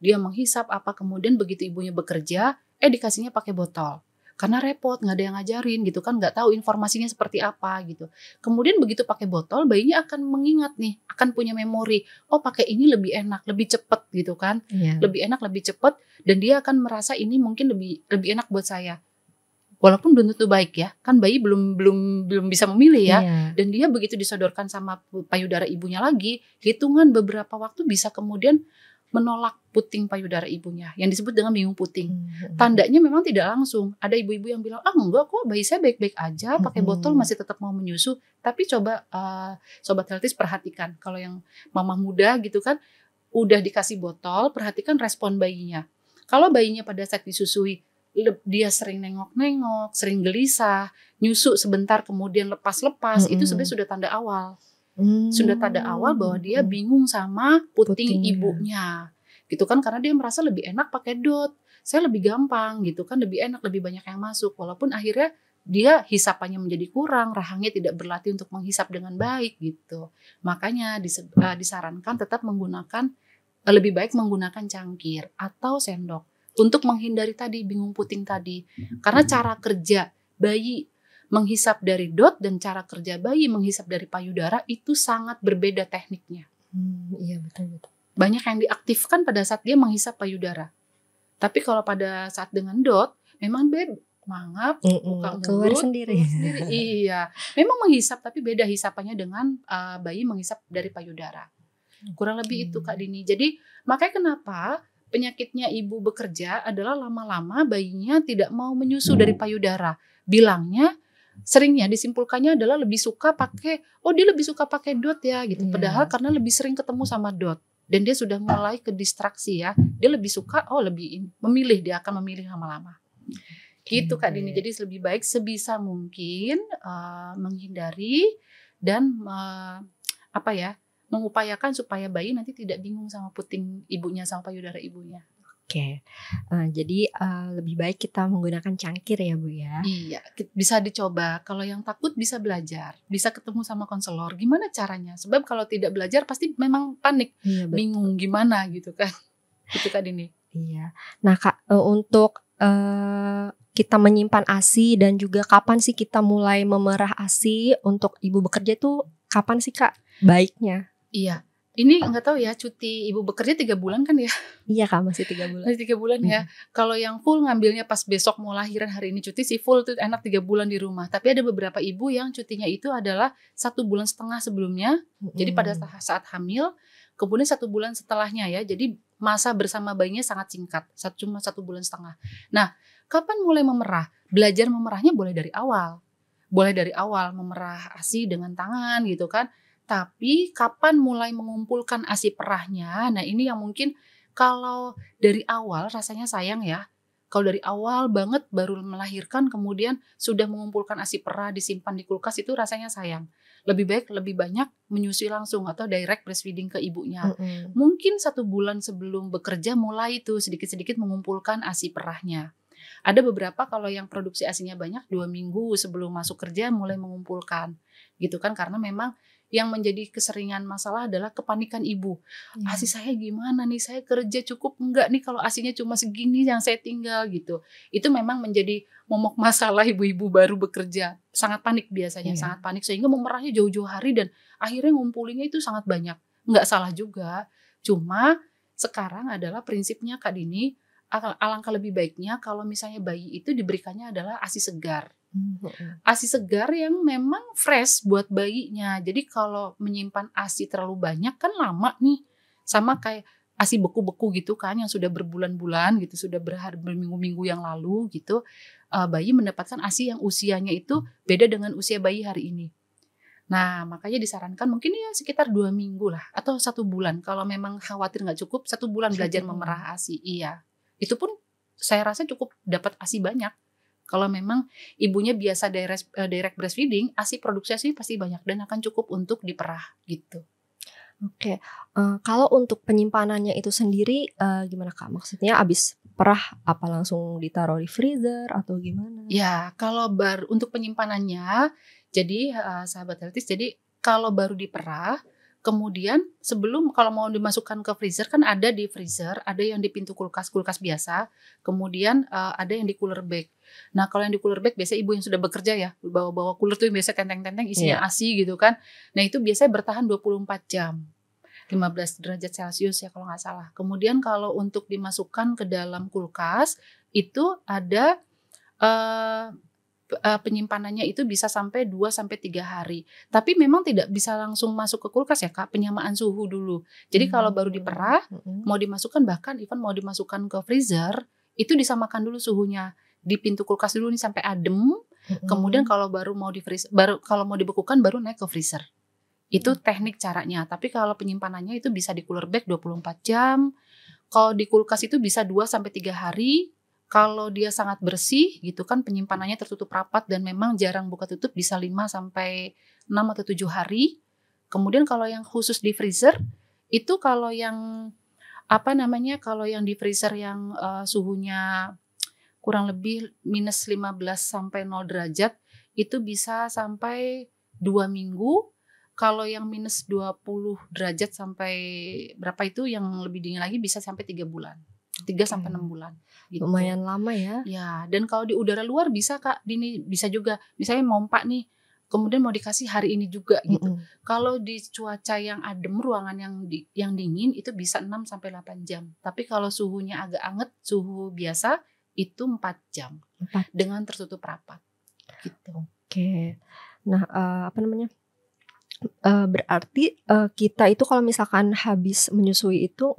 Dia menghisap kemudian begitu ibunya bekerja dikasihnya pakai botol. Karena repot, nggak ada yang ngajarin gitu kan, nggak tahu informasinya seperti apa gitu. Kemudian begitu pakai botol, bayinya akan mengingat nih, akan punya memori. Oh pakai ini lebih enak, lebih cepet gitu kan, lebih enak, lebih cepet, dan dia akan merasa ini mungkin lebih enak buat saya. Walaupun belum tentu baik ya, kan bayi belum bisa memilih ya, dan dia begitu disodorkan sama payudara ibunya lagi, hitungan beberapa waktu bisa kemudian menolak puting payudara ibunya yang disebut dengan bingung puting. Tandanya memang tidak langsung. Ada ibu-ibu yang bilang, enggak kok bayi saya baik-baik aja, pakai botol masih tetap mau menyusu. Tapi coba Sobat Healthies perhatikan, kalau yang mama muda gitu kan, udah dikasih botol, perhatikan respon bayinya. Kalau bayinya pada saat disusui, dia sering nengok-nengok, sering gelisah, nyusu sebentar kemudian lepas-lepas, itu sebenarnya sudah tanda awal. Sudah tanda awal bahwa dia bingung sama puting ibunya gitu kan, karena dia merasa lebih enak pakai dot, saya lebih gampang gitu kan, lebih enak, lebih banyak yang masuk, walaupun akhirnya dia hisapannya menjadi kurang, rahangnya tidak berlatih untuk menghisap dengan baik gitu. Makanya disarankan tetap lebih baik menggunakan cangkir atau sendok untuk menghindari tadi bingung puting tadi, karena cara kerja bayi menghisap dari dot dan cara kerja bayi menghisap dari payudara itu sangat berbeda tekniknya. Iya betul. Banyak yang diaktifkan pada saat dia menghisap payudara. Tapi kalau pada saat dengan dot, memang mangap, buka keluar sendiri. Iya, memang menghisap tapi beda hisapannya dengan bayi menghisap dari payudara. Kurang lebih itu Kak Dini. Jadi makanya kenapa penyakitnya ibu bekerja adalah lama-lama bayinya tidak mau menyusu dari payudara. Bilangnya seringnya disimpulkannya adalah dia lebih suka pakai dot ya gitu. Padahal karena lebih sering ketemu sama dot dan dia sudah mulai ke distraksi ya. Dia lebih suka dia akan memilih lama-lama. Gitu Kak Dini. Jadi lebih baik sebisa mungkin menghindari dan mengupayakan supaya bayi nanti tidak bingung sama puting ibunya sama payudara ibunya. Oke, jadi lebih baik kita menggunakan cangkir ya Bu ya. Iya, bisa dicoba. Kalau yang takut bisa belajar, bisa ketemu sama konselor. Gimana caranya? Sebab kalau tidak belajar pasti memang panik, bingung gimana gitu kan. Gitu Kak Dini. Iya. Nah Kak, untuk kita menyimpan ASI dan juga kapan sih kita mulai memerah ASI untuk ibu bekerja tuh kapan sih Kak baiknya? Iya. Ini nggak tahu ya, cuti ibu bekerja 3 bulan kan ya? Iya Kak, masih 3 bulan. Masih 3 bulan ya. Kalau yang full ngambilnya pas besok mau lahiran, hari ini cuti sih full tuh enak 3 bulan di rumah. Tapi ada beberapa ibu yang cutinya itu adalah 1,5 bulan sebelumnya. Jadi pada saat hamil, kemudian 1 bulan setelahnya ya. Jadi masa bersama bayinya sangat singkat, cuma 1,5 bulan. Nah, kapan mulai memerah? Belajar memerahnya boleh dari awal. Boleh dari awal memerah ASI dengan tangan gitu kan. Tapi kapan mulai mengumpulkan ASI perahnya? Nah ini yang mungkin kalau dari awal rasanya sayang ya. Kalau dari awal banget baru melahirkan kemudian sudah mengumpulkan ASI perah disimpan di kulkas, itu rasanya sayang. Lebih baik lebih banyak menyusui langsung atau direct breastfeeding ke ibunya. Mungkin 1 bulan sebelum bekerja mulai tuh sedikit-sedikit mengumpulkan ASI perahnya. Ada beberapa kalau yang produksi ASINya banyak 2 minggu sebelum masuk kerja mulai mengumpulkan gitu kan, karena memang yang menjadi keseringan masalah adalah kepanikan ibu. ASI saya gimana nih, saya kerja cukup enggak nih kalau ASINya cuma segini yang saya tinggal gitu. Itu memang menjadi momok masalah ibu-ibu baru bekerja. Sangat panik biasanya, sangat panik sehingga memerahnya jauh-jauh hari dan akhirnya ngumpulinnya itu sangat banyak. Enggak salah juga. Cuma sekarang adalah prinsipnya Kak Dini, alangkah lebih baiknya kalau misalnya bayi itu diberikannya adalah ASI segar. ASI segar yang memang fresh buat bayinya. Jadi kalau menyimpan ASI terlalu banyak kan lama nih. Sama kayak ASI beku-beku gitu kan yang sudah berbulan-bulan gitu, sudah berminggu-minggu yang lalu gitu. Bayi mendapatkan ASI yang usianya itu beda dengan usia bayi hari ini. Nah, makanya disarankan mungkin ya sekitar 2 minggu lah atau 1 bulan. Kalau memang khawatir nggak cukup, 1 bulan belajar memerah ASI. Iya. Itu pun saya rasa cukup dapat ASI banyak. Kalau memang ibunya biasa direct breastfeeding, ASI produksi ASI pasti banyak dan akan cukup untuk diperah gitu. Oke, kalau untuk penyimpanannya itu sendiri gimana Kak? Maksudnya abis perah apa langsung ditaruh di freezer atau gimana? Ya, kalau untuk penyimpanannya, jadi sahabat Healthies, jadi kalau baru diperah, kemudian sebelum kalau mau dimasukkan ke freezer kan ada di freezer, ada yang di pintu kulkas biasa, kemudian ada yang di cooler bag. Nah kalau yang di cooler bag biasanya ibu yang sudah bekerja ya, bawa cooler tuh yang biasa tenteng-tenteng isinya ASI gitu kan. Nah itu biasanya bertahan 24 jam. 15 derajat Celcius ya kalau nggak salah. Kemudian kalau untuk dimasukkan ke dalam kulkas itu ada penyimpanannya itu bisa sampai 2-3 hari. Tapi memang tidak bisa langsung masuk ke kulkas ya Kak, penyamaan suhu dulu. Jadi kalau baru diperah, mau dimasukkan bahkan even mau dimasukkan ke freezer, itu disamakan dulu suhunya. Di pintu kulkas dulu nih sampai adem. Kemudian kalau baru mau kalau mau dibekukan baru naik ke freezer. Itu teknik caranya. Tapi kalau penyimpanannya itu bisa di cooler bag 24 jam. Kalau di kulkas itu bisa 2-3 hari. Kalau dia sangat bersih gitu kan, penyimpanannya tertutup rapat dan memang jarang buka tutup, bisa 5-6 atau 7 hari. Kemudian kalau yang khusus di freezer itu kalau yang kalau yang di freezer yang suhunya kurang lebih minus 15 sampai 0 derajat itu bisa sampai 2 minggu. Kalau yang minus 20 derajat sampai berapa itu yang lebih dingin lagi bisa sampai 3 bulan. 3-6 bulan gitu. Lumayan lama ya. Ya, dan kalau di udara luar bisa Kak, Dini bisa juga. Misalnya mompa nih, kemudian mau dikasih hari ini juga gitu. Kalau di cuaca yang adem, ruangan yang dingin itu bisa 6-8 jam. Tapi kalau suhunya agak anget, suhu biasa itu 4 jam. Dengan tertutup rapat. Gitu. Oke. Nah, berarti kita itu kalau misalkan habis menyusui itu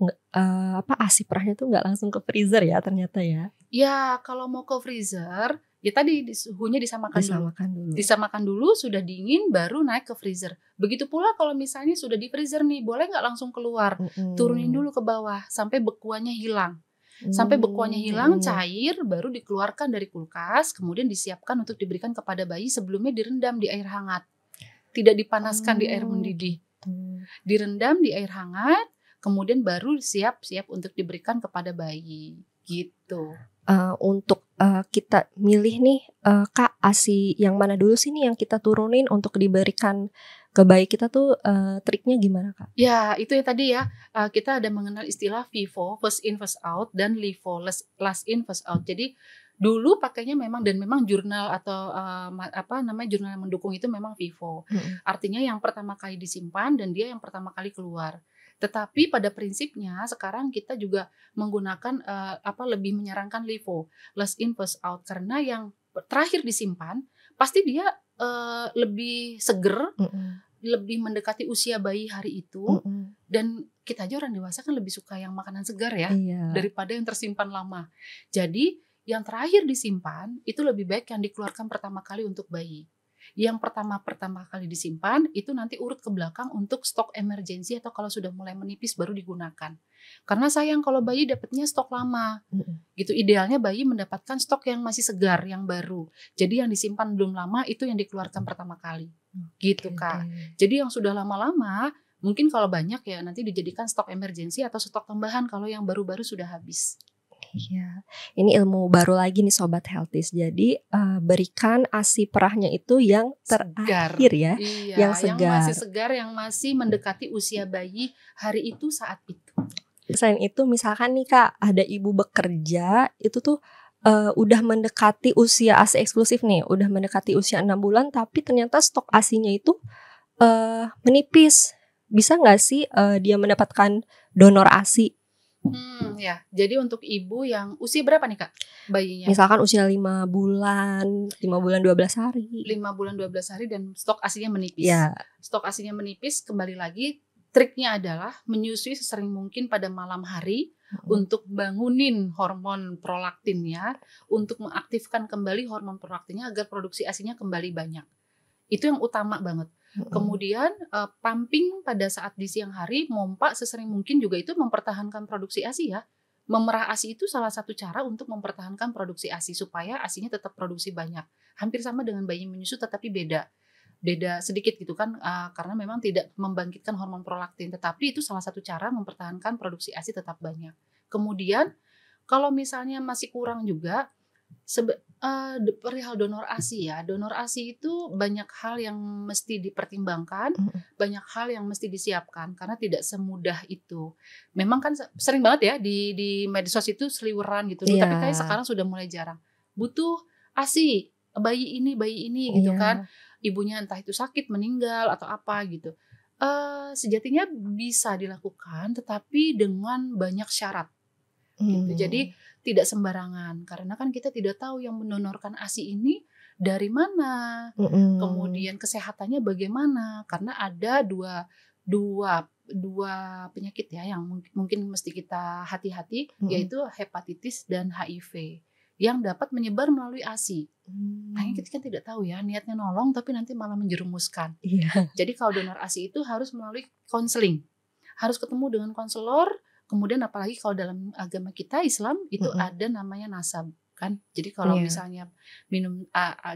ASI perahnya tuh nggak langsung ke freezer ya ternyata ya? Ya kalau mau ke freezer ya tadi suhunya disamakan dulu, sudah dingin baru naik ke freezer. Begitu pula kalau misalnya sudah di freezer nih, boleh nggak langsung keluar, turunin dulu ke bawah sampai bekuannya hilang. Sampai bekuannya hilang, cair, baru dikeluarkan dari kulkas, kemudian disiapkan untuk diberikan kepada bayi. Sebelumnya direndam di air hangat. Tidak dipanaskan di air mendidih. Direndam di air hangat, kemudian baru siap-siap untuk diberikan kepada bayi. Gitu. Untuk kita milih nih, Kak, ASI yang mana dulu sih nih yang kita turunin untuk diberikan ke bayi kita tuh triknya gimana Kak? Ya itu ya tadi ya, kita ada mengenal istilah FIFO, first in first out, dan LIFO, last in first out. Jadi dulu pakainya memang jurnal atau jurnal yang mendukung itu memang FIFO. Artinya yang pertama kali disimpan dan dia yang pertama kali keluar. Tetapi pada prinsipnya sekarang kita juga menggunakan lebih menyarankan LIFO, last in first out, karena yang terakhir disimpan pasti dia lebih seger, lebih mendekati usia bayi hari itu, dan kita aja orang dewasa kan lebih suka yang makanan segar ya, daripada yang tersimpan lama. Jadi yang terakhir disimpan itu lebih baik yang dikeluarkan pertama kali untuk bayi. Yang pertama kali disimpan itu nanti urut ke belakang untuk stok emergensi atau kalau sudah mulai menipis baru digunakan. Karena sayang kalau bayi dapatnya stok lama. Gitu, idealnya bayi mendapatkan stok yang masih segar, yang baru. Jadi yang disimpan belum lama itu yang dikeluarkan pertama kali. Gitu, Kak. Jadi yang sudah lama-lama mungkin kalau banyak ya nanti dijadikan stok emergensi atau stok tambahan kalau yang baru-baru sudah habis. Iya, ini ilmu baru lagi nih Sobat Healthies. Jadi berikan ASI perahnya itu yang terakhir ya, iya, yang segar. Yang masih segar, yang masih mendekati usia bayi hari itu saat itu. Selain itu misalkan nih Kak, ada ibu bekerja itu tuh udah mendekati usia ASI eksklusif nih, udah mendekati usia 6 bulan tapi ternyata stok ASInya itu menipis. Bisa nggak sih dia mendapatkan donor ASI? Ya. Jadi untuk ibu yang usia berapa nih Kak bayinya? Misalkan usia 5 bulan 12 hari. 5 bulan 12 hari dan stok ASInya menipis. Ya. Stok ASInya menipis, kembali lagi triknya adalah menyusui sesering mungkin pada malam hari untuk bangunin hormon prolaktinnya, untuk mengaktifkan kembali hormon prolaktinnya agar produksi ASInya kembali banyak. Itu yang utama banget. Kemudian pumping pada saat di siang hari, mompa sesering mungkin juga itu mempertahankan produksi ASI ya. Memerah ASI itu salah satu cara untuk mempertahankan produksi ASI supaya ASInya tetap produksi banyak. Hampir sama dengan bayi menyusu tetapi beda sedikit gitu kan, karena memang tidak membangkitkan hormon prolaktin, tetapi itu salah satu cara mempertahankan produksi ASI tetap banyak. Kemudian kalau misalnya masih kurang juga perihal donor ASI ya. Donor ASI itu banyak hal yang mesti dipertimbangkan, banyak hal yang mesti disiapkan karena tidak semudah itu. Memang kan sering banget ya di medsos itu seliweran gitu, tapi kayak sekarang sudah mulai jarang. Butuh ASI bayi ini gitu kan. Ibunya entah itu sakit, meninggal atau apa gitu. Sejatinya bisa dilakukan tetapi dengan banyak syarat. Gitu. Jadi tidak sembarangan karena kan kita tidak tahu yang mendonorkan ASI ini dari mana, kemudian kesehatannya bagaimana, karena ada dua penyakit ya yang mungkin mesti kita hati-hati, yaitu hepatitis dan HIV yang dapat menyebar melalui ASI. Nah, kita kan tidak tahu ya, niatnya nolong tapi nanti malah menjerumuskan. Jadi kalau donor ASI itu harus melalui konseling, harus ketemu dengan konselor. Kemudian apalagi kalau dalam agama kita Islam itu ada namanya nasab kan. Jadi kalau misalnya minum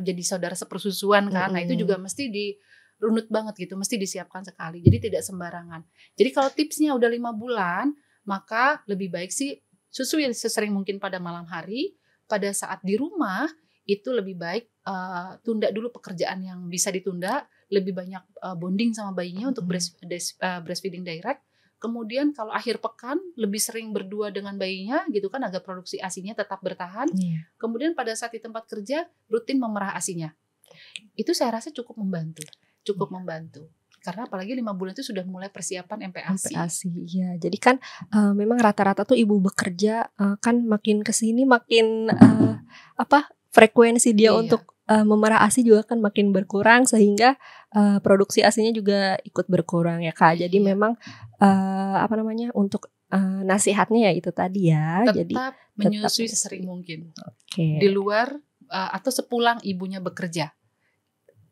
jadi saudara sepersusuan kan, nah itu juga mesti dirunut banget gitu, mesti disiapkan sekali. Jadi tidak sembarangan. Jadi kalau tipsnya udah 5 bulan, maka lebih baik sih susui sesering mungkin pada malam hari. Pada saat di rumah itu lebih baik tunda dulu pekerjaan yang bisa ditunda, lebih banyak bonding sama bayinya untuk breastfeeding direct. Kemudian kalau akhir pekan lebih sering berdua dengan bayinya gitu kan agar produksi ASInya tetap bertahan. Kemudian pada saat di tempat kerja rutin memerah ASInya. Itu saya rasa cukup membantu. Karena apalagi 5 bulan itu sudah mulai persiapan MPASI. Iya. Jadi kan memang rata-rata tuh ibu bekerja kan makin kesini makin frekuensi dia untuk memerah ASI juga kan makin berkurang sehingga produksi ASInya juga ikut berkurang ya Kak. Jadi memang untuk nasihatnya ya itu tadi ya. Tetap menyusui sesering mungkin. Di luar atau sepulang ibunya bekerja.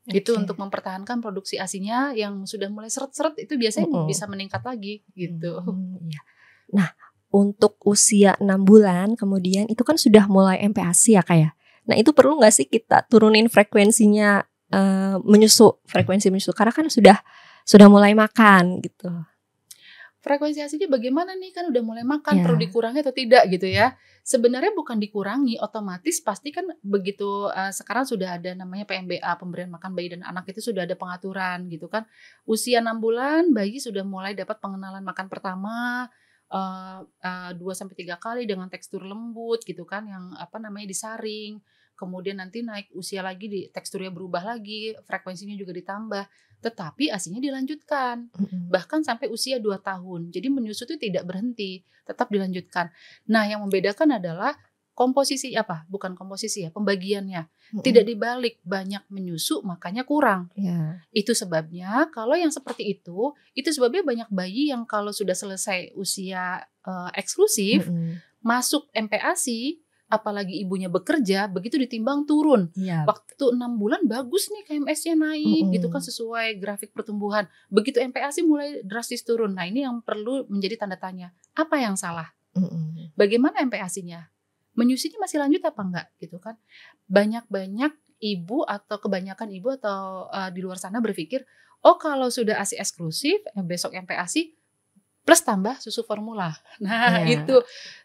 Gitu untuk mempertahankan produksi ASInya yang sudah mulai seret-seret itu biasanya bisa meningkat lagi gitu. Nah, untuk usia 6 bulan kemudian itu kan sudah mulai MPASI ya Kak ya. Nah itu perlu nggak sih kita turunin frekuensinya frekuensi menyusu karena kan sudah mulai makan gitu. Frekuensi ASInya bagaimana nih, kan udah mulai makan, perlu dikurangi atau tidak gitu ya. Sebenarnya bukan dikurangi, otomatis pasti kan begitu sekarang sudah ada namanya PMBA, pemberian makan bayi dan anak itu sudah ada pengaturan gitu kan. Usia 6 bulan bayi sudah mulai dapat pengenalan makan pertama 2-3 kali dengan tekstur lembut gitu kan, yang disaring. Kemudian nanti naik usia lagi, teksturnya berubah lagi, frekuensinya juga ditambah. Tetapi ASInya dilanjutkan, bahkan sampai usia 2 tahun. Jadi menyusu itu tidak berhenti, tetap dilanjutkan. Nah yang membedakan adalah pembagiannya. Tidak dibalik, banyak menyusu makanya kurang. Itu sebabnya kalau yang seperti itu sebabnya banyak bayi yang kalau sudah selesai usia eksklusif, masuk MPASI, apalagi ibunya bekerja, begitu ditimbang turun. Waktu 6 bulan bagus nih KMS-nya naik gitu kan sesuai grafik pertumbuhan. Begitu MPASI mulai drastis turun. Nah, ini yang perlu menjadi tanda tanya. Apa yang salah? Bagaimana MPASI-nya? Menyusuinya masih lanjut apa enggak gitu kan? Banyak-banyak ibu atau kebanyakan ibu atau di luar sana berpikir, oh kalau sudah ASI eksklusif, besok MPASI plus tambah susu formula. Nah itu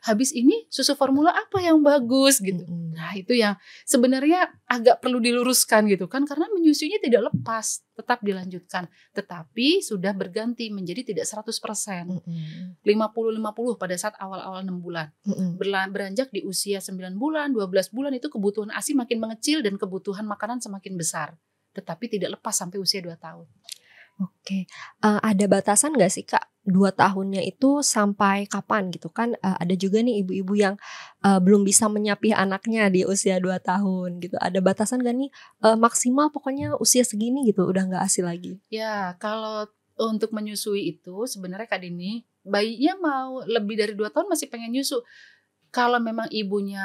habis ini susu formula apa yang bagus gitu. Nah itu yang sebenarnya agak perlu diluruskan gitu kan, karena menyusuinya tidak lepas, tetap dilanjutkan, tetapi sudah berganti menjadi tidak 100%. 50-50 pada saat awal-awal 6 bulan. Beranjak di usia 9 bulan, 12 bulan itu kebutuhan ASI makin mengecil dan kebutuhan makanan semakin besar. Tetapi tidak lepas sampai usia 2 tahun. Oke, ada batasan nggak sih Kak, 2 tahunnya itu sampai kapan gitu kan? Ada juga nih ibu-ibu yang belum bisa menyapih anaknya di usia 2 tahun gitu. Ada batasan nggak nih, maksimal pokoknya usia segini gitu udah nggak ASI lagi? Ya, kalau untuk menyusui itu sebenarnya Kak Dini, bayinya mau lebih dari 2 tahun masih pengen nyusu. Kalau memang ibunya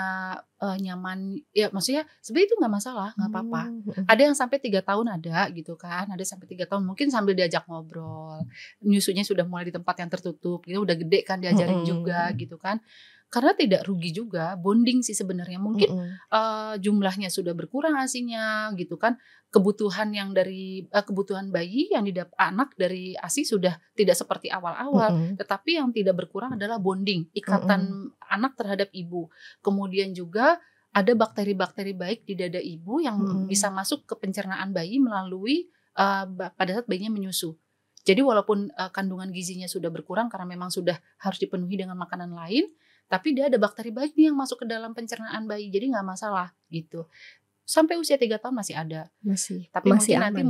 nyaman, ya maksudnya sebenarnya itu nggak masalah, nggak apa-apa. Ada yang sampai 3 tahun ada gitu kan, ada sampai 3 tahun mungkin sambil diajak ngobrol, nyusunya sudah mulai di tempat yang tertutup, gitu udah gede kan diajarin juga gitu kan. Karena tidak rugi juga, bonding sih sebenarnya. Mungkin jumlahnya sudah berkurang ASINya gitu kan. Kebutuhan yang dari kebutuhan bayi yang didapat anak dari ASI sudah tidak seperti awal-awal, tetapi yang tidak berkurang adalah bonding, ikatan anak terhadap ibu. Kemudian juga ada bakteri-bakteri baik di dada ibu yang bisa masuk ke pencernaan bayi melalui pada saat bayinya menyusu. Jadi walaupun kandungan gizinya sudah berkurang karena memang sudah harus dipenuhi dengan makanan lain, tapi dia ada bakteri baik nih yang masuk ke dalam pencernaan bayi, jadi nggak masalah gitu. Sampai usia 3 tahun masih ada. Tapi masih mungkin nanti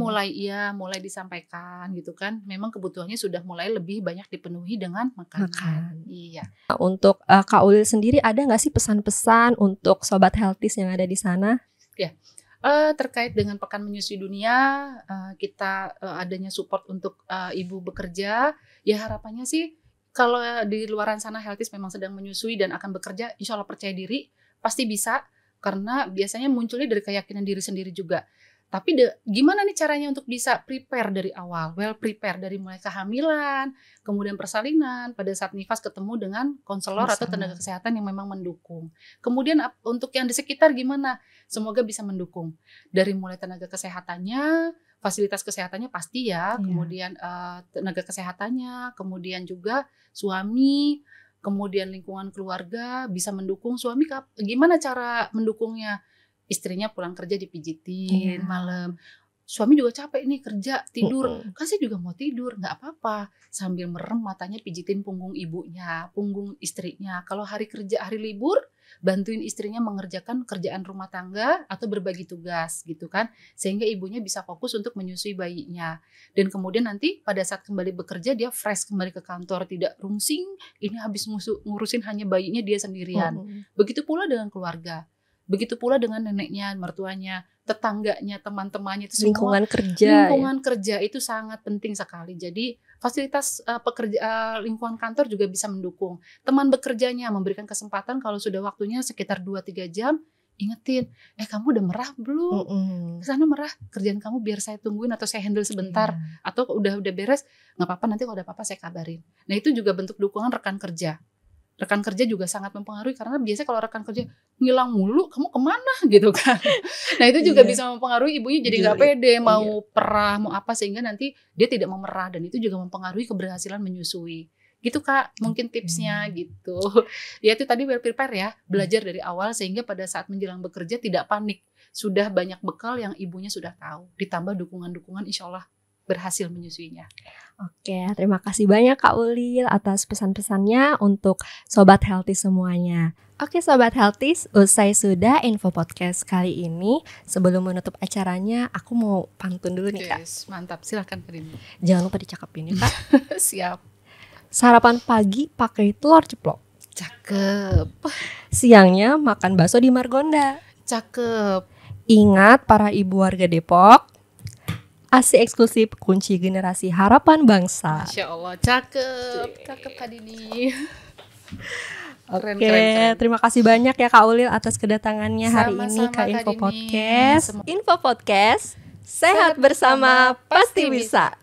ya? mulai disampaikan gitu kan. Memang kebutuhannya sudah mulai lebih banyak dipenuhi dengan makanan. Iya. Untuk Kak Ulil sendiri ada nggak sih pesan-pesan untuk Sobat Healthies yang ada di sana? Ya. Terkait dengan Pekan Menyusui Dunia, kita adanya support untuk ibu bekerja, ya harapannya sih kalau di luaran sana Healthies memang sedang menyusui dan akan bekerja, insya Allah percaya diri, pasti bisa. Karena biasanya munculnya dari keyakinan diri sendiri juga. Tapi gimana nih caranya untuk bisa prepare dari awal? Well prepare dari mulai kehamilan, kemudian persalinan, pada saat nifas ketemu dengan konselor atau tenaga kesehatan yang memang mendukung. Kemudian untuk yang di sekitar gimana? Semoga bisa mendukung. Dari mulai tenaga kesehatannya, fasilitas kesehatannya pasti ya, kemudian tenaga kesehatannya, kemudian juga suami, kemudian lingkungan keluarga bisa mendukung. Suami gimana cara mendukungnya? Istrinya pulang kerja dipijitin malam. Suami juga capek nih kerja, tidur. Kan saya juga mau tidur, nggak apa-apa. Sambil merem matanya pijitin punggung ibunya, punggung istrinya. Kalau hari kerja, hari libur, bantuin istrinya mengerjakan kerjaan rumah tangga atau berbagi tugas gitu kan. Sehingga ibunya bisa fokus untuk menyusui bayinya. Dan kemudian nanti pada saat kembali bekerja dia fresh kembali ke kantor, tidak rungsing. Ini habis ngurusin hanya bayinya dia sendirian. Begitu pula dengan keluarga. Begitu pula dengan neneknya, mertuanya, tetangganya, teman-temannya, itu semua. Lingkungan kerja itu sangat penting sekali. Jadi fasilitas lingkungan kantor juga bisa mendukung. Teman bekerjanya memberikan kesempatan kalau sudah waktunya sekitar 2-3 jam, ingetin, kamu udah merah belum? Kesana merah, kerjaan kamu biar saya tungguin atau saya handle sebentar. Atau udah beres, nggak apa-apa, nanti kalau ada apa-apa saya kabarin. Nah itu juga bentuk dukungan rekan kerja. Rekan kerja juga sangat mempengaruhi, karena biasanya kalau rekan kerja ngilang mulu, kamu kemana gitu kan. Nah itu juga bisa mempengaruhi ibunya jadi nggak pede, mau perah, mau apa, sehingga nanti dia tidak mau merah, dan itu juga mempengaruhi keberhasilan menyusui. Gitu Kak, mungkin tipsnya gitu. Ya itu tadi well prepare ya, belajar dari awal sehingga pada saat menjelang bekerja tidak panik. Sudah banyak bekal yang ibunya sudah tahu, ditambah dukungan-dukungan, insya Allah berhasil menyusuinya. Oke, terima kasih banyak Kak Ulil atas pesan-pesannya untuk Sobat Healthy semuanya. Oke Sobat Healthy, usai sudah info podcast kali ini. Sebelum menutup acaranya, aku mau pantun dulu nih Kak. Mantap, silakan Kak Dini. Jangan lupa dicakepin ya Kak. Siap. Sarapan pagi pakai telur ceplok. Cakep. Siangnya makan bakso di Margonda. Cakep. Ingat para ibu warga Depok, ASI eksklusif kunci generasi harapan bangsa. Masya Allah, cakep Kak Dini. Oke, terima kasih banyak ya Kak Ulil atas kedatangannya hari ini ke Info Podcast. Info Podcast, sehat bersama pasti bisa.